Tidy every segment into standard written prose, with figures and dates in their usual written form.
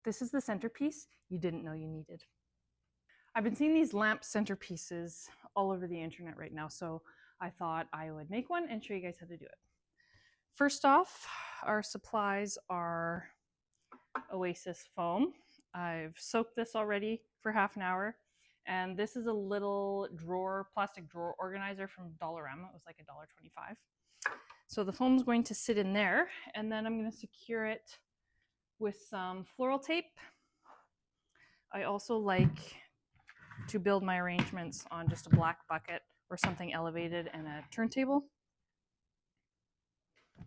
This is the centerpiece you didn't know you needed. I've been seeing these lamp centerpieces all over the internet right now, so I thought I would make one and show you guys how to do it. First off, our supplies are Oasis foam. I've soaked this already for half an hour, and this is a little drawer, plastic drawer organizer from Dollarama. It was like $1.25. So the foam's going to sit in there, and then I'm going to secure it with some floral tape. I also like to build my arrangements on just a black bucket or something elevated and a turntable. I'm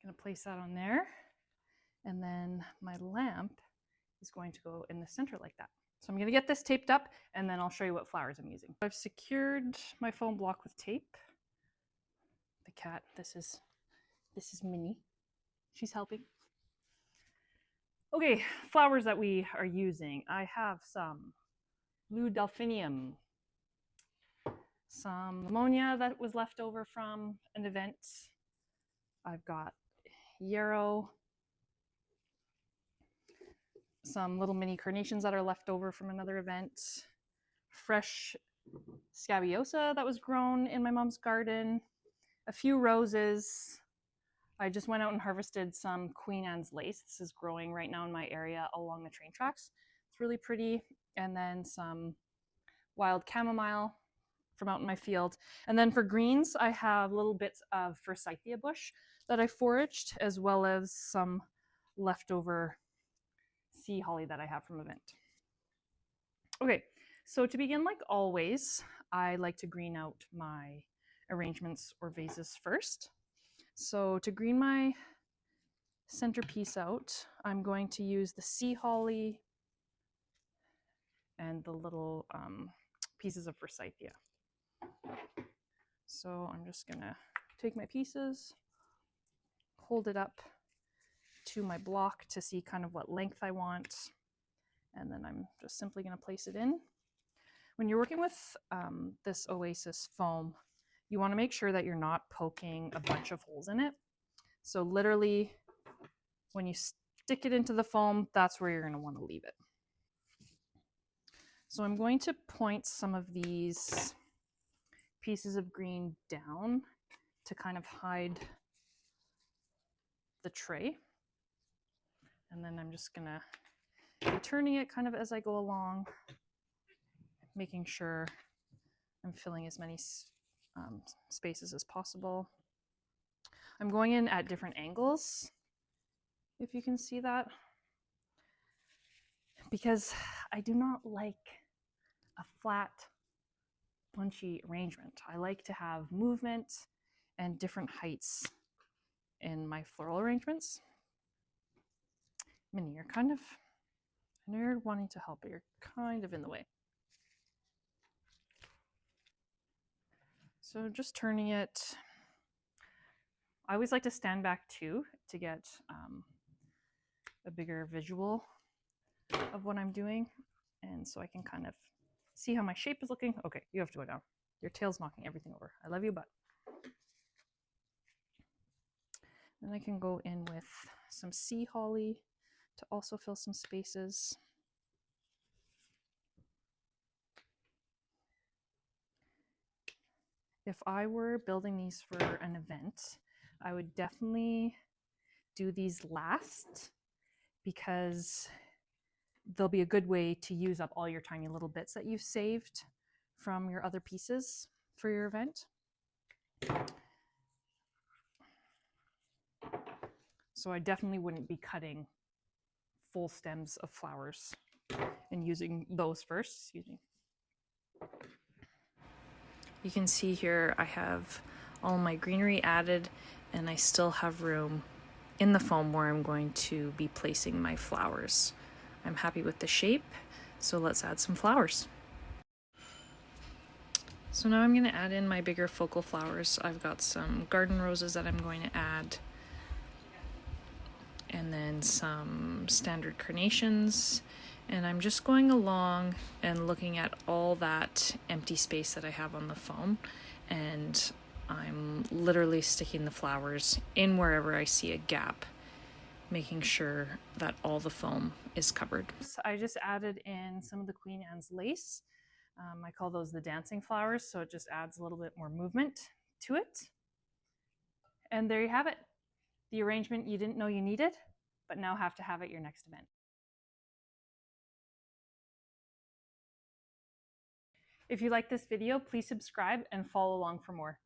going to place that on there, and then my lamp is going to go in the center like that. So I'm going to get this taped up, and then I'll show you what flowers I'm using. I've secured my foam block with tape. The cat, this is Minnie. She's helping. Okay, flowers that we are using. I have some blue delphinium, some ammonia that was left over from an event. I've got yarrow, some little mini carnations that are left over from another event, fresh scabiosa that was grown in my mom's garden, a few roses. I just went out and harvested some Queen Anne's lace. This is growing right now in my area along the train tracks. It's really pretty. And then some wild chamomile from out in my field. And then for greens, I have little bits of forsythia bush that I foraged, as well as some leftover sea holly that I have from event. Okay, so to begin, like always, I like to green out my arrangements or vases first. So to green my centerpiece out, I'm going to use the sea holly and the little pieces of forsythia. So I'm just gonna take my pieces, hold it up to my block to see kind of what length I want, and then I'm just simply gonna place it in. When you're working with this Oasis foam, you want to make sure that you're not poking a bunch of holes in it. So literally, when you stick it into the foam, that's where you're going to want to leave it. So I'm going to point some of these pieces of green down to kind of hide the tray. And then I'm just going to be turning it kind of as I go along, making sure I'm filling as many spaces as possible. I'm going in at different angles, if you can see that, because I do not like a flat, bunchy arrangement. I like to have movement and different heights in my floral arrangements. Minnie, you're kind of, I know you're wanting to help, but you're kind of in the way. So just turning it. I always like to stand back too to get a bigger visual of what I'm doing, and so I can kind of see how my shape is looking. Okay, you have to go down. Your tail's knocking everything over. I love you, but then I can go in with some sea holly to also fill some spaces. If I were building these for an event, I would definitely do these last, because they'll be a good way to use up all your tiny little bits that you've saved from your other pieces for your event. So I definitely wouldn't be cutting full stems of flowers and using those first. Excuse me. You can see here I have all my greenery added, and I still have room in the foam where I'm going to be placing my flowers. I'm happy with the shape, so let's add some flowers. So now I'm going to add in my bigger focal flowers. I've got some garden roses that I'm going to add, and then some standard carnations, and I'm just going along and looking at all that empty space that I have on the foam, and I'm literally sticking the flowers in wherever I see a gap making sure that all the foam is covered. I just added in some of the Queen Anne's lace. I call those the dancing flowers, so it just adds a little bit more movement to it. And there you have it. The arrangement you didn't know you needed, but now have to have at your next event. If you like this video, please subscribe and follow along for more.